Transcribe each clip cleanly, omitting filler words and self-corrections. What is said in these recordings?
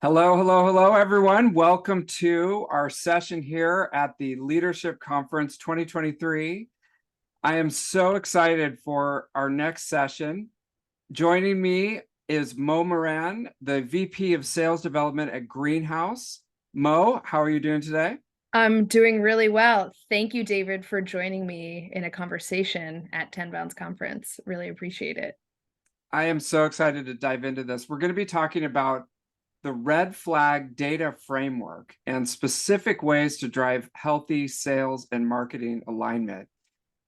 Hello, hello, hello, everyone. Welcome to our session here at the Leadership Conference 2023. I am so excited for our next session. Joining me is Mo Moran, the VP of Sales Development at Greenhouse. Mo, how are you doing today? I'm doing really well. Thank you, David, for joining me in a conversation at Tenbound's conference. Really appreciate it. I am so excited to dive into this. We're going to be talking about the red flag data framework and specific ways to drive healthy sales and marketing alignment.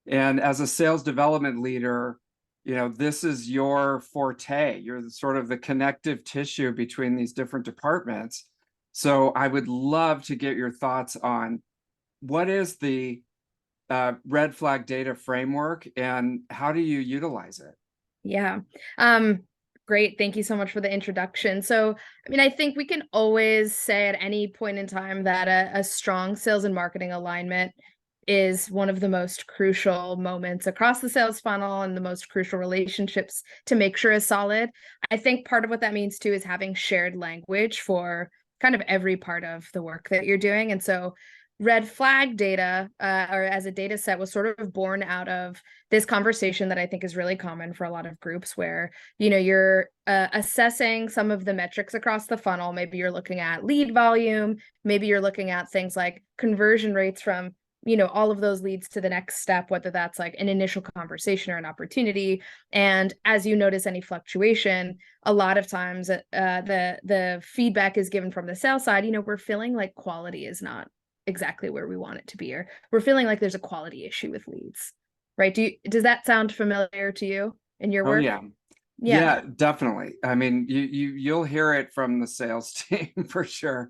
And as a sales development leader, this is your forte. You're sort of the connective tissue between these different departments. So I would love to get your thoughts on what is the red flag data framework and how do you utilize it? Yeah. Great. Thank you so much for the introduction. I think we can always say at any point in time that a strong sales and marketing alignment is one of the most crucial moments across the sales funnel and the most crucial relationships to make sure is solid. I think part of what that means too is having shared language for kind of every part of the work that you're doing. And so red flag data or as a data set was sort of born out of this conversation that I think is really common for a lot of groups where, you're assessing some of the metrics across the funnel. Maybe you're looking at lead volume, maybe you're looking at things like conversion rates from all of those leads to the next step, whether that's like an initial conversation or an opportunity. And as you notice any fluctuation, a lot of times the feedback is given from the sales side. We're feeling like quality is not exactly where we want it to be, or we're feeling like there's a quality issue with leads, right? Does that sound familiar to you in your Oh, work? yeah. Yeah. Yeah, definitely. I mean, you'll hear it from the sales team for sure.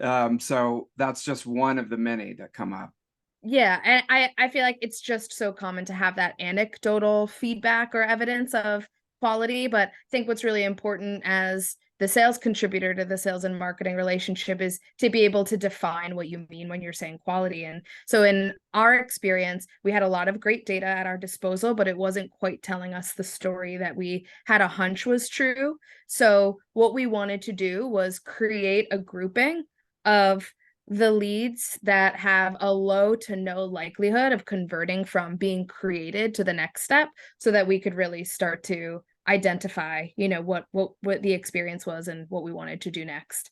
So that's just one of the many that come up. Yeah, and I feel like it's just so common to have that anecdotal feedback or evidence of quality, but I think what's really important as the sales contributor to the sales and marketing relationship is to be able to define what you mean when you're saying quality. And so in our experience, we had a lot of great data at our disposal, but it wasn't quite telling us the story that we had a hunch was true. So what we wanted to do was create a grouping of the leads that have a low to no likelihood of converting from being created to the next step so that we could really start to identify what the experience was and what we wanted to do next.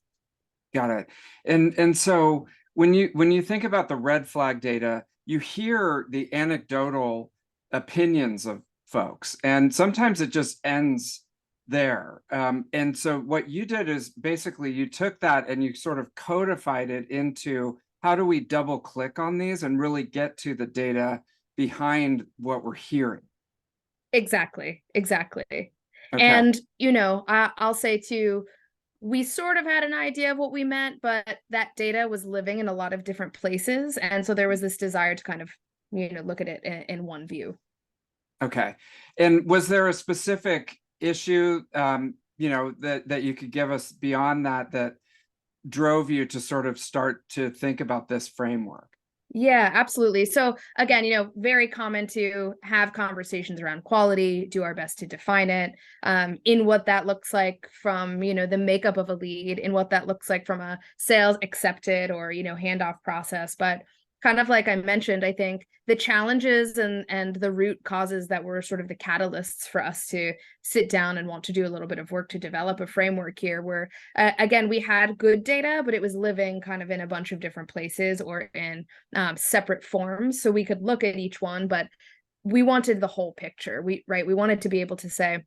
Got it. And so when you think about the red flag data, you hear the anecdotal opinions of folks, and sometimes it just ends there. And so what you did is basically you took that and you sort of codified it into how do we double click on these and really get to the data behind what we're hearing. Exactly. Okay. And I'll say too, we sort of had an idea of what we meant, but that data was living in a lot of different places, and so there was this desire to kind of look at it in one view. Okay. And was there a specific issue, that you could give us beyond that drove you to sort of start to think about this framework? Yeah, absolutely. So again, very common to have conversations around quality, do our best to define it, in what that looks like from, the makeup of a lead, in what that looks like from a sales accepted or, handoff process. But kind of like I mentioned, I think the challenges and the root causes that were sort of the catalysts for us to sit down and want to do a little bit of work to develop a framework here were, again, we had good data, but it was living kind of in a bunch of different places or in separate forms, so we could look at each one, but we wanted the whole picture. We wanted to be able to say,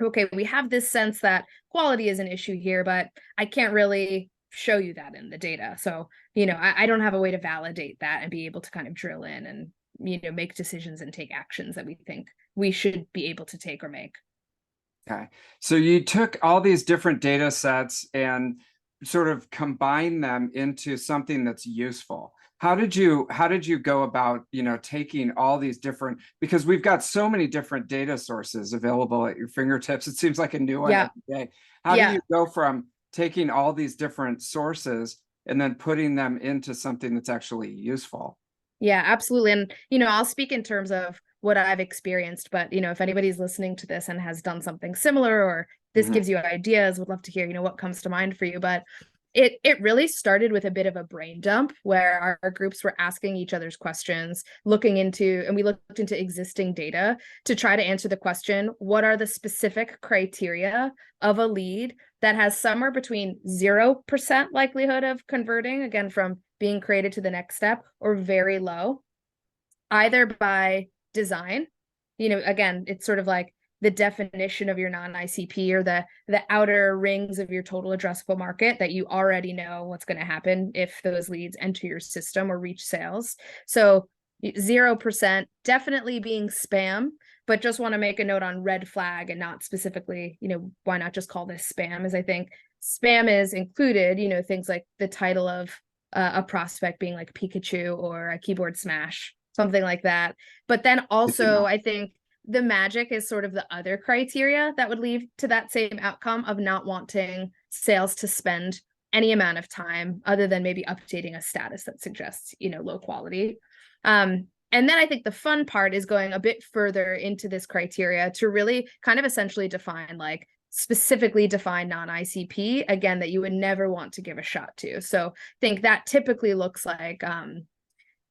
okay, we have this sense that quality is an issue here, but I can't really show you that in the data. So, I don't have a way to validate that and be able to kind of drill in and, make decisions and take actions that we think we should be able to take or make. Okay. So you took all these different data sets and sort of combined them into something that's useful. How did you go about, taking all these different, because we've got so many different data sources available at your fingertips. It seems like a new one Yeah. every day. How do Yeah. you go from taking all these different sources and then putting them into something that's actually useful? Yeah, absolutely. And, I'll speak in terms of what I've experienced. But, if anybody's listening to this and has done something similar, or this gives you ideas, would love to hear, what comes to mind for you. But it really started with a bit of a brain dump where our groups were asking each other's questions, and we looked into existing data to try to answer the question, what are the specific criteria of a lead that has somewhere between 0% likelihood of converting, again, from being created to the next step, or very low, either by design. Again, it's sort of like the definition of your non-ICP, or the outer rings of your total addressable market, that you already know what's going to happen if those leads enter your system or reach sales. So 0% definitely being spam, but just want to make a note on red flag and not specifically, why not just call this spam, as I think spam is included, things like the title of a prospect being like Pikachu or a keyboard smash, something like that. But then also, I think the magic is sort of the other criteria that would lead to that same outcome of not wanting sales to spend any amount of time other than maybe updating a status that suggests, low quality. And then I think the fun part is going a bit further into this criteria to really kind of essentially define, like, specifically define non-ICP, again, that you would never want to give a shot to. So I think that typically looks like,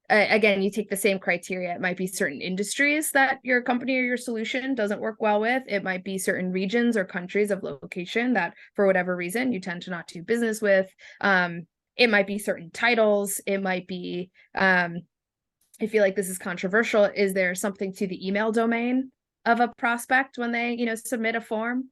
again, you take the same criteria. It might be certain industries that your company or your solution doesn't work well with. It might be certain regions or countries of location that, for whatever reason, you tend to not do business with. It might be certain titles. It might be, I feel like this is controversial, is there something to the email domain of a prospect when they, submit a form?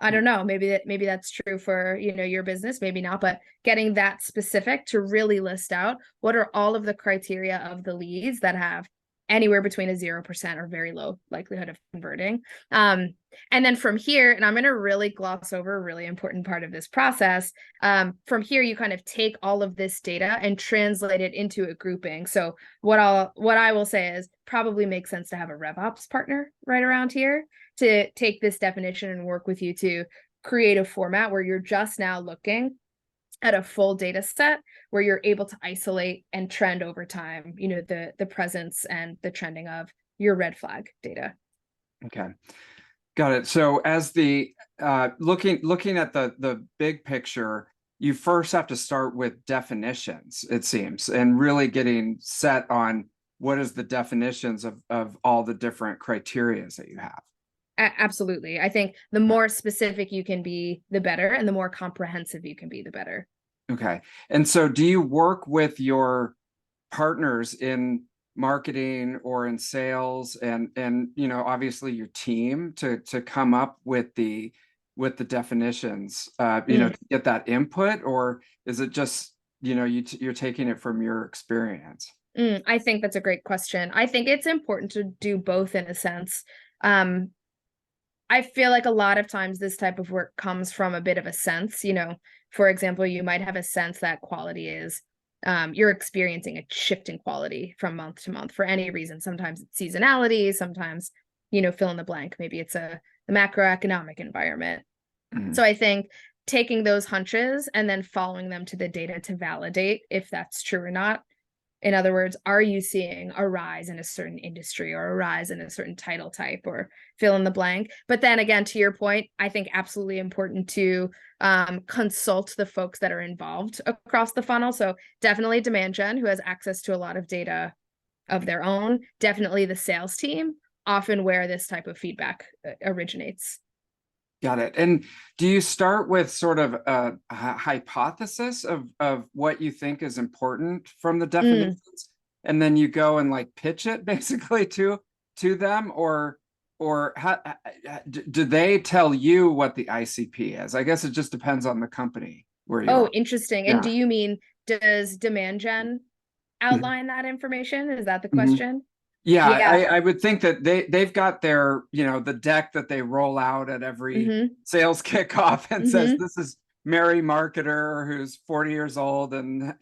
I don't know, maybe that's true for, your business, maybe not, but getting that specific to really list out what are all of the criteria of the leads that have anywhere between a 0% or very low likelihood of converting. And then from here, and I'm going to really gloss over a really important part of this process. From here, you kind of take all of this data and translate it into a grouping. So what I will say is probably makes sense to have a RevOps partner right around here to take this definition and work with you to create a format where you're just now looking at a full data set where you're able to isolate and trend over time, the presence and the trending of your red flag data. Okay. Got it. So as the looking at the big picture, you first have to start with definitions, it seems, and really getting set on what is the definitions of all the different criteria that you have. Absolutely. I think the more specific you can be, the better, and the more comprehensive you can be, the better. Okay. And so do you work with your partners in marketing or in sales and obviously your team to come up with the definitions, to get that input, or is it just, you're taking it from your experience? I think that's a great question. I think it's important to do both in a sense. I feel like a lot of times this type of work comes from a bit of a sense, for example, you might have a sense that quality is, you're experiencing a shift in quality from month to month for any reason. Sometimes it's seasonality, sometimes, fill in the blank. Maybe it's the macroeconomic environment. So I think taking those hunches and then following them to the data to validate if that's true or not. In other words, are you seeing a rise in a certain industry or a rise in a certain title type, or fill in the blank? But then again, to your point, I think absolutely important to consult the folks that are involved across the funnel. So definitely demand gen, who has access to a lot of data of their own. Definitely the sales team, often where this type of feedback originates. Got it. And do you start with sort of a hypothesis of what you think is important from the definitions, and then you go and like pitch it basically to them, or how do they tell you what the ICP is? I guess it just depends on the company where you are. Interesting. Yeah. And do you mean, does demand gen outline that information? Is that the question? Yeah, I would think that they've got their, the deck that they roll out at every sales kickoff and says, this is Mary Marketer who's 40 years old and,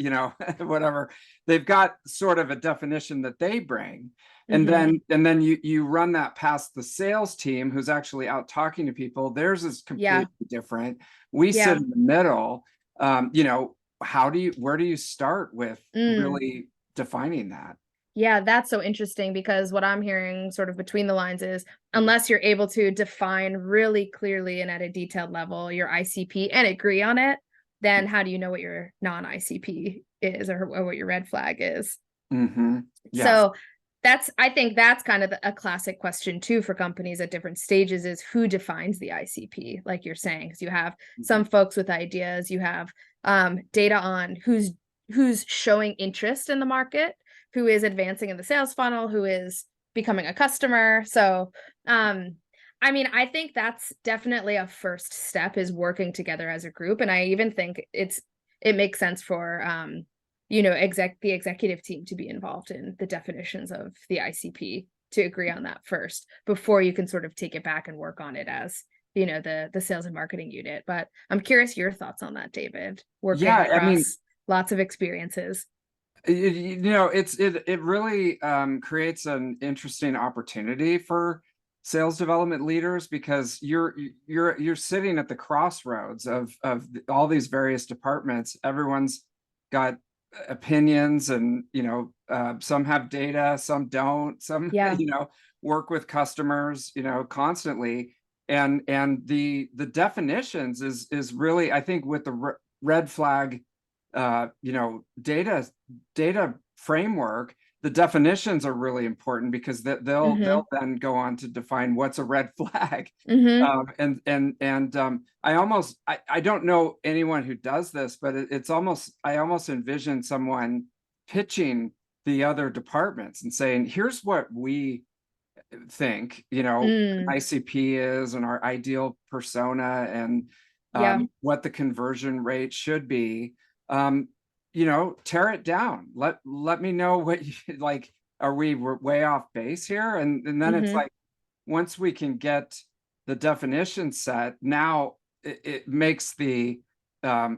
whatever. They've got sort of a definition that they bring. And then you run that past the sales team who's actually out talking to people. Theirs is completely different. We sit in the middle. Where do you start with really defining that? Yeah, that's so interesting because what I'm hearing sort of between the lines is unless you're able to define really clearly and at a detailed level your ICP and agree on it, then how do you know what your non-ICP is or what your red flag is? Mm-hmm. Yes. So I think that's kind of a classic question too for companies at different stages is who defines the ICP, like you're saying, because you have some folks with ideas, you have data on who's showing interest in the market, who is advancing in the sales funnel, who is becoming a customer. So I mean, I think that's definitely a first step is working together as a group. And I even think it makes sense for the executive team to be involved in the definitions of the ICP to agree on that first before you can sort of take it back and work on it as the sales and marketing unit. But I'm curious your thoughts on that, David, working Yeah, I mean, across lots of experiences. it really creates an interesting opportunity for sales development leaders because you're sitting at the crossroads of all these various departments. Everyone's got opinions, and some have data, some don't, some Yeah. work with customers constantly, and the definitions is really, I think, with the red flag data framework. The definitions are really important because they'll then go on to define what's a red flag. Mm-hmm. I don't know anyone who does this, but I almost envision someone pitching the other departments and saying, here's what we think Mm. ICP is, and our ideal persona, and Yeah. what the conversion rate should be. um, tear it down. Let me know what you like. Are we way off base here? And then it's Mm-hmm. like, once we can get the definition set, now it makes the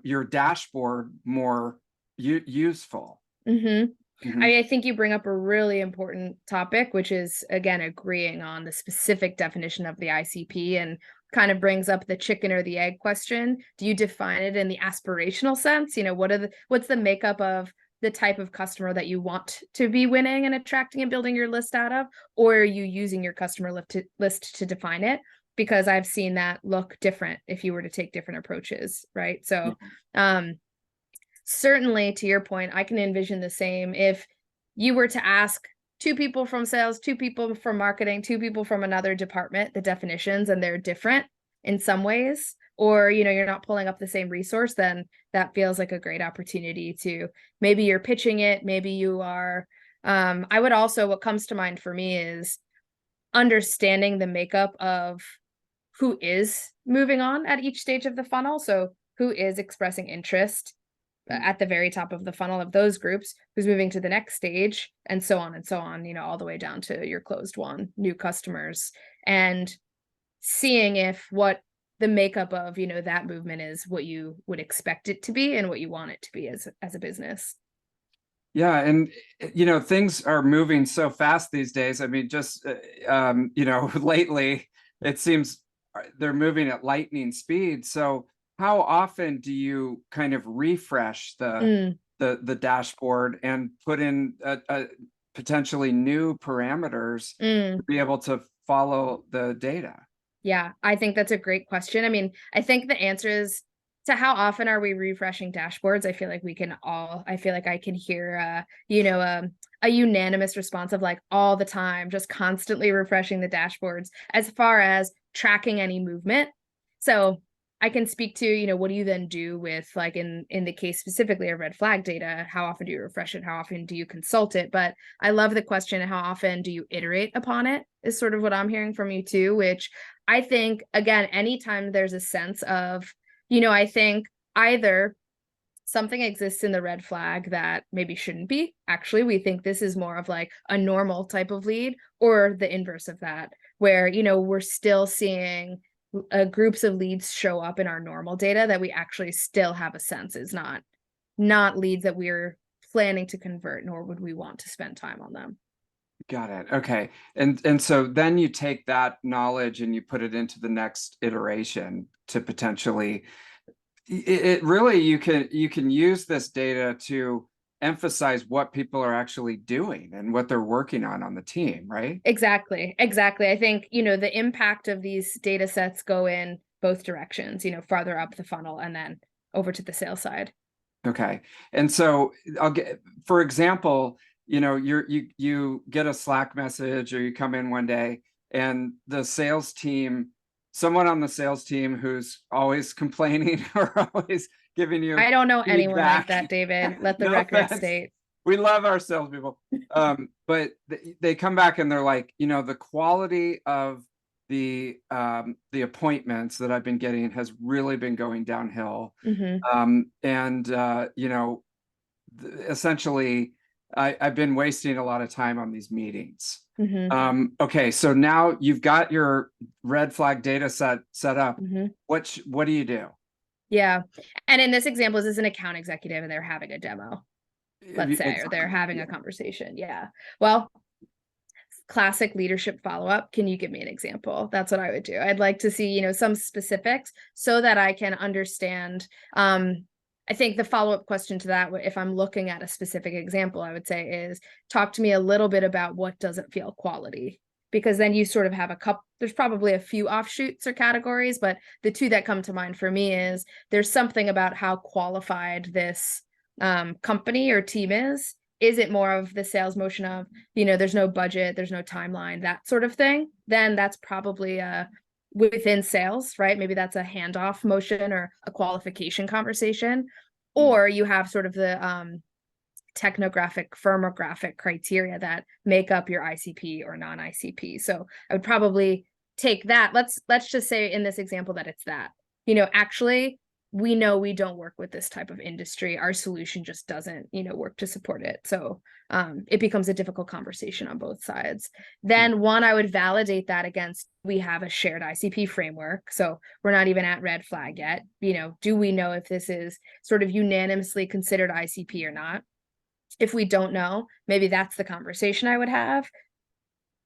your dashboard more useful. Mm-hmm. Mhm. I think you bring up a really important topic, which is again agreeing on the specific definition of the ICP and kind of brings up the chicken or the egg question. Do you define it in the aspirational sense? What's the makeup of the type of customer that you want to be winning and attracting and building your list out of, or are you using your customer list to define it? Because I've seen that look different if you were to take different approaches, right? So, certainly to your point, I can envision the same if you were to ask two people from sales, two people from marketing, two people from another department the definitions and they're different in some ways, or you're not pulling up the same resource, then that feels like a great opportunity to maybe you're pitching it, maybe you are. I would also, what comes to mind for me is understanding the makeup of who is moving on at each stage of the funnel. So who is expressing interest at the very top of the funnel of those groups, who's moving to the next stage, and so on, all the way down to your closed won new customers, and seeing if what the makeup of, that movement is what you would expect it to be and what you want it to be as a business. Yeah, and things are moving so fast these days. I mean, just lately it seems they're moving at lightning speed. So how often do you kind of refresh Mm. the dashboard and put in a potentially new parameters to Mm. be able to follow the data? Yeah, I think that's a great question. I mean, I think the answer is to how often are we refreshing dashboards? I feel like I can hear, a unanimous response of like all the time, just constantly refreshing the dashboards as far as tracking any movement. So I can speak to, what do you then do with like in the case specifically of red flag data? How often do you refresh it? How often do you consult it? But I love the question, how often do you iterate upon it is sort of what I'm hearing from you too, which I think, again, anytime there's a sense of, I think either something exists in the red flag that maybe shouldn't be. Actually, we think this is more of like a normal type of lead, or the inverse of that, where, we're still seeing groups of leads show up in our normal data that we actually still have a sense is not leads that we're planning to convert, nor would we want to spend time on them. Got it. Okay. And so then you take that knowledge and you put it into the next iteration to potentially it really, you can use this data to emphasize what people are actually doing and what they're working on the team, right? Exactly. I think, the impact of these data sets go in both directions, farther up the funnel and then over to the sales side. Okay. And so for example, you get a Slack message, or you come in one day and the sales team, someone on the sales team who's always complaining or always giving you I don't know anyone like feedback. that, David. Let the No record offense. state. We love our salespeople. But they come back and they're like, the quality of the appointments that I've been getting has really been going downhill. Essentially, I've been wasting a lot of time on these meetings. Okay, so now you've got your red flag data set up. What do you do? Yeah. And in this example, is this an account executive and they're having a demo, let's say, or they're having a conversation? Yeah. Well, classic leadership follow-up. Can you give me an example? That's what I would do. I'd like to see, some specifics so that I can understand. I think the follow-up question to that, if I'm looking at a specific example, I would say is talk to me a little bit about what doesn't feel quality, because then you sort of have there's probably a few offshoots or categories, but the two that come to mind for me is there's something about how qualified this company or team is. Is it more of the sales motion of, there's no budget, there's no timeline, that sort of thing? Then that's probably within sales, right? Maybe that's a handoff motion or a qualification conversation. Or you have sort of the technographic, firmographic criteria that make up your ICP or non-ICP. So I would probably take that. Let's just say in this example that it's that. Actually, we know we don't work with this type of industry. Our solution just doesn't, work to support it. So it becomes a difficult conversation on both sides. Then I would validate that against, we have a shared ICP framework. So we're not even at red flag yet. Do we know if this is sort of unanimously considered ICP or not? If we don't know, maybe that's the conversation I would have.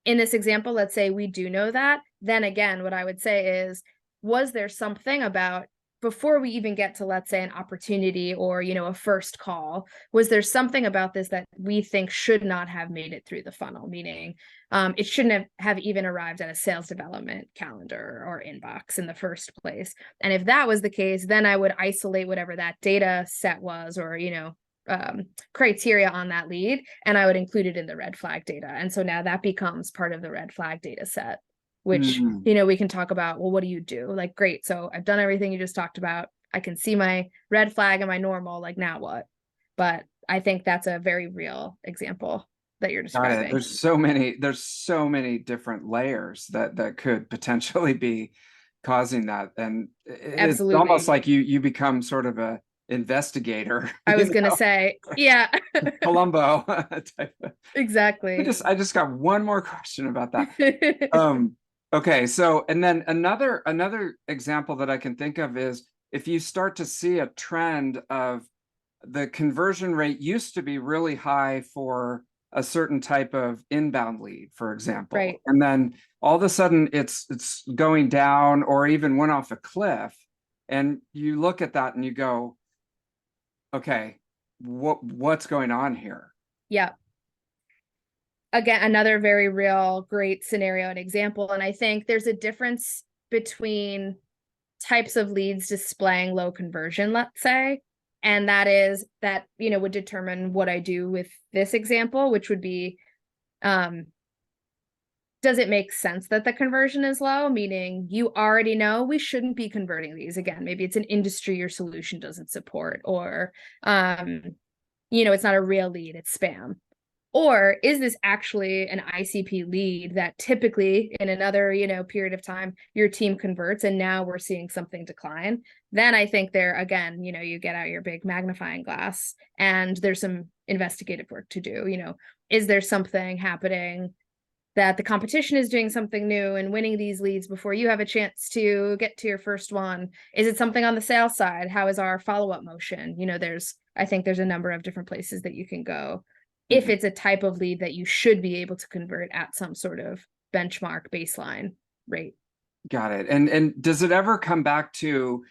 In this example, let's say we do know that. Then again, what I would say is, was there something about, before we even get to, let's say, an opportunity or, a first call, was there something about this that we think should not have made it through the funnel? Meaning it shouldn't have even arrived at a sales development calendar or inbox in the first place. And if that was the case, then I would isolate whatever that data set was, or, criteria on that lead, and I would include it in the red flag data. And so now that becomes part of the red flag data set, which, we can talk about, well, what do you do? Like, great. So I've done everything you just talked about. I can see my red flag and my normal, like, now what? But I think that's a very real example that you're describing. There's so many different layers that could potentially be causing that. And it's almost like you become sort of a investigator. I was going to say, yeah. Columbo. Exactly. I just got one more question about that. Okay, so, and then another example that I can think of is if you start to see a trend of the conversion rate used to be really high for a certain type of inbound lead, for example, right, and then all of a sudden it's going down or even went off a cliff, and you look at that and you go, okay, what's going on here? Yeah. Again, another very real, great scenario and example. And I think there's a difference between types of leads displaying low conversion, let's say, and that is that, would determine what I do with this example, which would be, does it make sense that the conversion is low? Meaning you already know we shouldn't be converting these. Again, maybe it's an industry your solution doesn't support, or, it's not a real lead, it's spam. Or is this actually an ICP lead that typically in another, period of time, your team converts and now we're seeing something decline? Then I think there, again, you get out your big magnifying glass and there's some investigative work to do. Is there something happening that the competition is doing something new and winning these leads before you have a chance to get to your first one? Is it something on the sales side? How is our follow-up motion? I think there's a number of different places that you can go if it's a type of lead that you should be able to convert at some sort of benchmark baseline rate. Got it. And does it ever come back to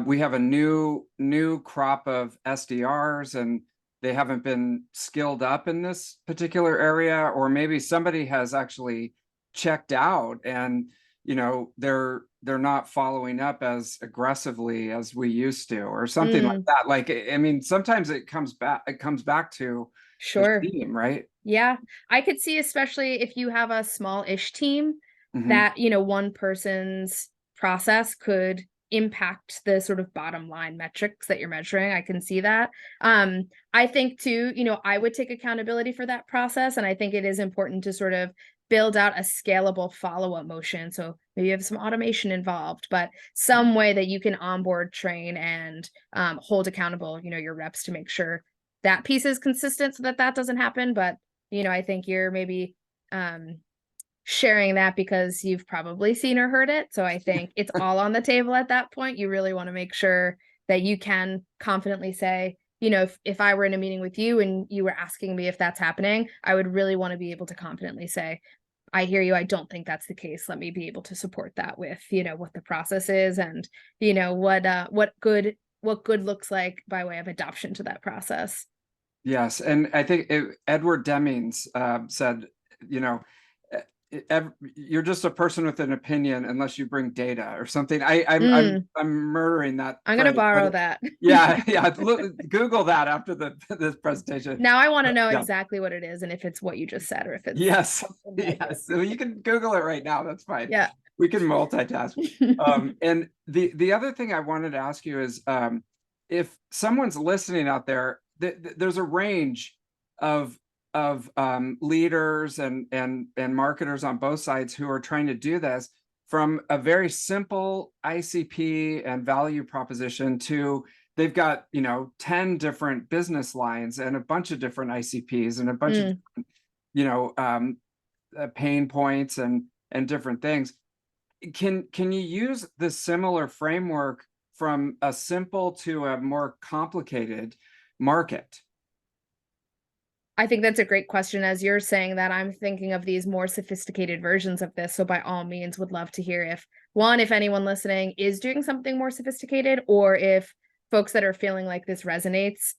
we have a new crop of SDRs, and they haven't been skilled up in this particular area, or maybe somebody has actually checked out and they're not following up as aggressively as we used to, or something like that. Like, I mean, sometimes it comes back to the Sure. team, right? Yeah, I could see, especially if you have a small-ish team, Hmm. that, one person's process could impact the sort of bottom line metrics that you're measuring. I can see that. I think too, I would take accountability for that process, and I think it is important to sort of build out a scalable follow-up motion. So maybe you have some automation involved, but some way that you can onboard, train, and hold accountable, your reps to make sure that piece is consistent so that that doesn't happen. But I think you're maybe sharing that because you've probably seen or heard it. So I think it's all on the table at that point. You really want to make sure that you can confidently say, if I were in a meeting with you and you were asking me if that's happening, I would really want to be able to confidently say, I hear you. I don't think that's the case. Let me be able to support that with, what the process is, and, what good looks like by way of adoption to that process. Yes, and I think Edward Demings said, you know, you're just a person with an opinion unless you bring data or something. I'm murdering that I'm gonna phrase, borrow but that. yeah, yeah. Google that after this presentation. Now I want to know Yeah. exactly what it is and if it's what you just said or if it's Yes, something like it. yes. So you can Google it right now. That's fine. Yeah. We can multitask. And the other thing I wanted to ask you is, if someone's listening out there, there's a range of leaders and marketers on both sides who are trying to do this, from a very simple ICP and value proposition to they've got 10 different business lines and a bunch of different ICPs and a bunch of you know um, pain points and different things. Can you use the similar framework from a simple to a more complicated market? I think that's a great question. As you're saying that, I'm thinking of these more sophisticated versions of this. So by all means, would love to hear if anyone listening is doing something more sophisticated, or if folks that are feeling like this resonates,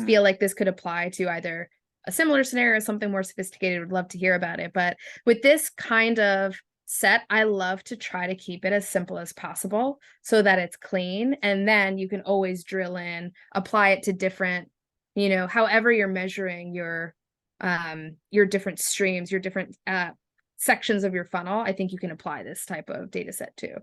feel like this could apply to either a similar scenario or something more sophisticated. Would love to hear about it. But with this kind of set, I love to try to keep it as simple as possible so that it's clean. And then you can always drill in, apply it to different, however you're measuring your different streams, your different sections of your funnel. I think you can apply this type of data set too.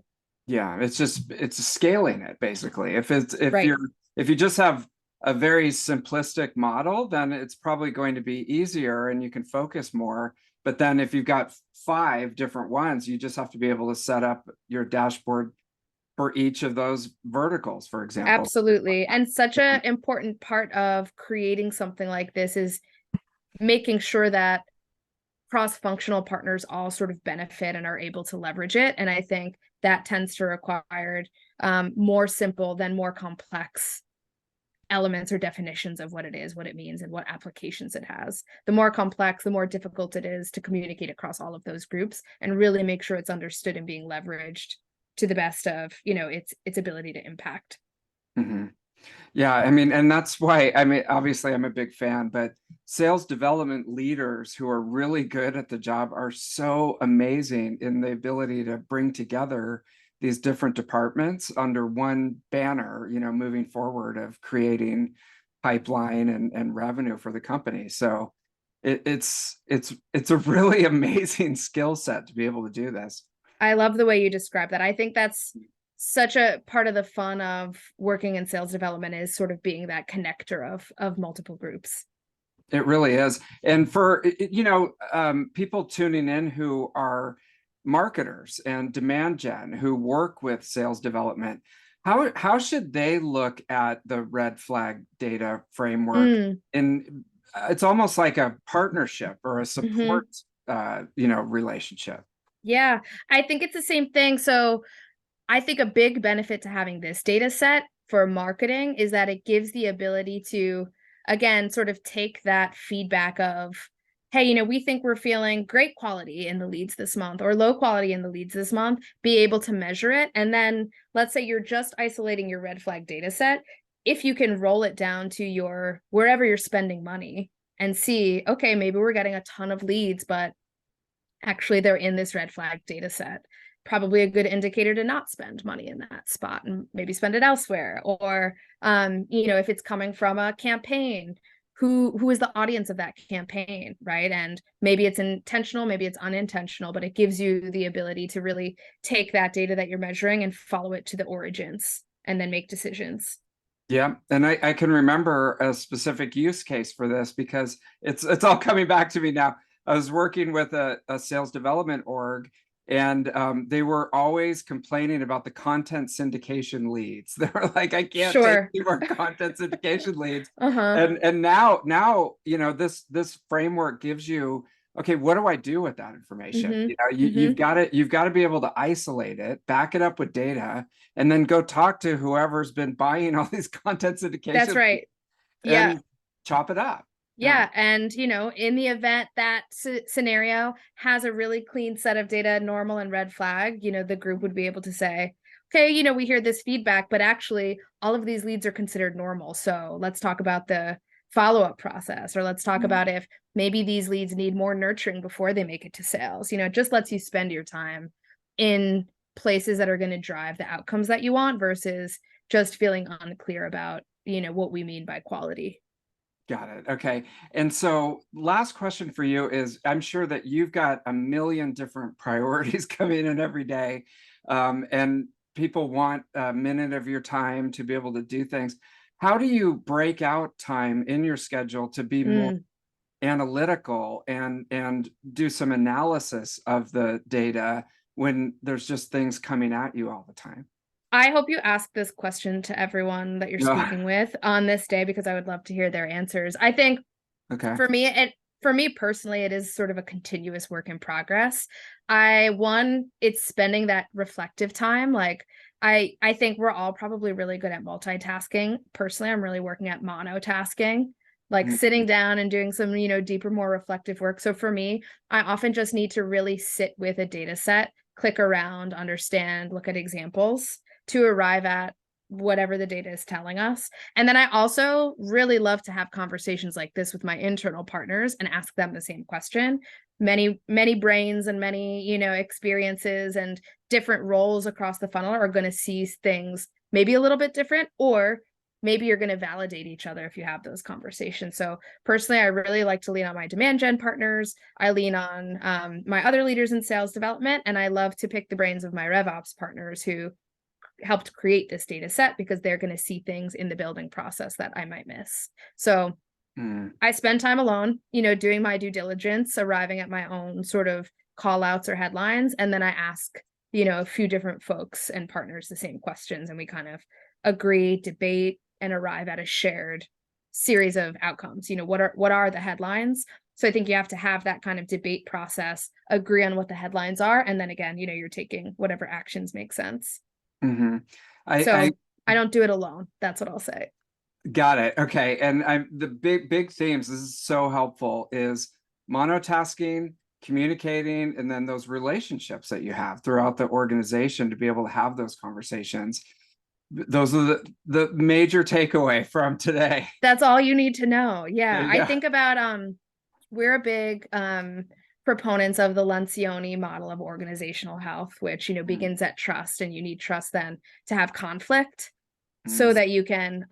Yeah, it's scaling it basically. If Right. if you just have a very simplistic model, then it's probably going to be easier and you can focus more. But then if you've got 5 different ones, you just have to be able to set up your dashboard for each of those verticals, for example. Absolutely. And such an important part of creating something like this is making sure that cross-functional partners all sort of benefit and are able to leverage it. And I think that tends to require more simple than more complex elements or definitions of what it is, what it means, and what applications it has. The more complex, the more difficult it is to communicate across all of those groups and really make sure it's understood and being leveraged to the best of, its ability to impact. Mm-hmm. Yeah, I mean, and that's why, I mean, obviously I'm a big fan, but sales development leaders who are really good at the job are so amazing in the ability to bring together these different departments under one banner, moving forward, of creating pipeline and revenue for the company. So it's a really amazing skill set to be able to do this. I love the way you describe that. I think that's such a part of the fun of working in sales development, is sort of being that connector of multiple groups. It really is. And for, people tuning in who are marketers and demand gen who work with sales development, how should they look at the red flag data framework? And it's almost like a partnership or a support, relationship. Yeah, I think it's the same thing. So I think a big benefit to having this data set for marketing is that it gives the ability to, again, sort of take that feedback of, hey, we think we're feeling great quality in the leads this month or low quality in the leads this month, be able to measure it. And then let's say you're just isolating your red flag data set. if you can roll it down to your wherever you're spending money and see, okay, maybe we're getting a ton of leads, but actually they're in this red flag data set. Probably a good indicator to not spend money in that spot and maybe spend it elsewhere. Or if it's coming from a campaign, who is the audience of that campaign, right? And maybe it's intentional, maybe it's unintentional, but it gives you the ability to really take that data that you're measuring and follow it to the origins and then make decisions. Yeah, and I can remember a specific use case for this because it's all coming back to me now. I was working with a sales development org, and they were always complaining about the content syndication leads. They were like, I can't take Sure. any more content syndication leads. Uh-huh. And now this framework gives you, okay, what do I do with that information? You've got to be able to isolate it, back it up with data, and then go talk to whoever's been buying all these content syndications. That's right. Yeah. And chop it up. Yeah. And, in the event that scenario has a really clean set of data, normal and red flag, the group would be able to say, okay, we hear this feedback, but actually all of these leads are considered normal. So let's talk about the follow-up process, or let's talk about if maybe these leads need more nurturing before they make it to sales. It just lets you spend your time in places that are going to drive the outcomes that you want versus just feeling unclear about, what we mean by quality. Got it. Okay. And so last question for you is, I'm sure that you've got a million different priorities coming in every day. And people want a minute of your time to be able to do things. How do you break out time in your schedule to be more analytical and do some analysis of the data when there's just things coming at you all the time? I hope you ask this question to everyone that you're speaking with on this day, because I would love to hear their answers. I think Okay. for me personally, it is sort of a continuous work in progress. It's spending that reflective time. Like I think we're all probably really good at multitasking. Personally, I'm really working at monotasking, like sitting down and doing some, deeper, more reflective work. So for me, I often just need to really sit with a data set, click around, understand, look at examples to arrive at whatever the data is telling us. And then I also really love to have conversations like this with my internal partners and ask them the same question. Many brains and many, experiences and different roles across the funnel are going to see things maybe a little bit different, or maybe you're going to validate each other if you have those conversations. So personally, I really like to lean on my demand gen partners. I lean on my other leaders in sales development, and I love to pick the brains of my RevOps partners who helped create this data set, because they're going to see things in the building process that I might miss. So I spend time alone, doing my due diligence, arriving at my own sort of call outs or headlines. And then I ask, a few different folks and partners the same questions, and we kind of agree, debate, and arrive at a shared series of outcomes. What are the headlines? So I think you have to have that kind of debate process, agree on what the headlines are, and then again, you're taking whatever actions make sense. I don't do it alone. That's what I'll say. Got it. Okay. And the big themes, this is so helpful, is monotasking, communicating, and then those relationships that you have throughout the organization to be able to have those conversations. Those are the major takeaway from today. That's all you need to know. Yeah. I think about we're a big proponents of the Lencioni model of organizational health, which begins at trust, and you need trust then to have conflict so that you can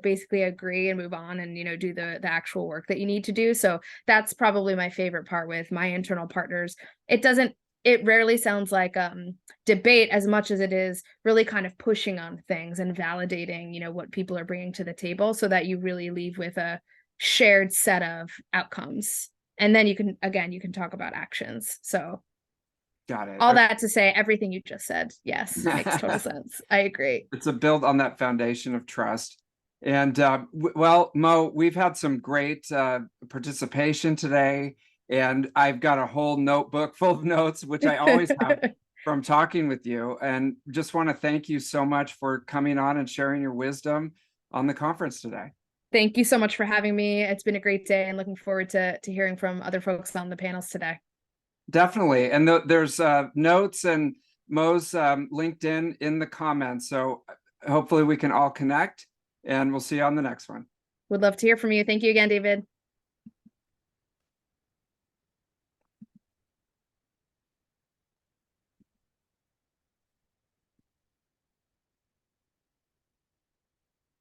basically agree and move on and do the actual work that you need to do. So that's probably my favorite part with my internal partners. It rarely sounds like debate as much as it is really kind of pushing on things and validating what people are bringing to the table, so that you really leave with a shared set of outcomes. And then you can talk about actions. So got it. All that to say, everything you just said, yes, makes total sense. I agree. It's a build on that foundation of trust. And well, Mo, we've had some great participation today, and I've got a whole notebook full of notes, which I always have from talking with you. And just want to thank you so much for coming on and sharing your wisdom on the conference today. Thank you so much for having me. It's been a great day, and looking forward to hearing from other folks on the panels today. Definitely. And there's notes and Mo's LinkedIn in the comments. So hopefully we can all connect. And we'll see you on the next one. Would love to hear from you. Thank you again, David.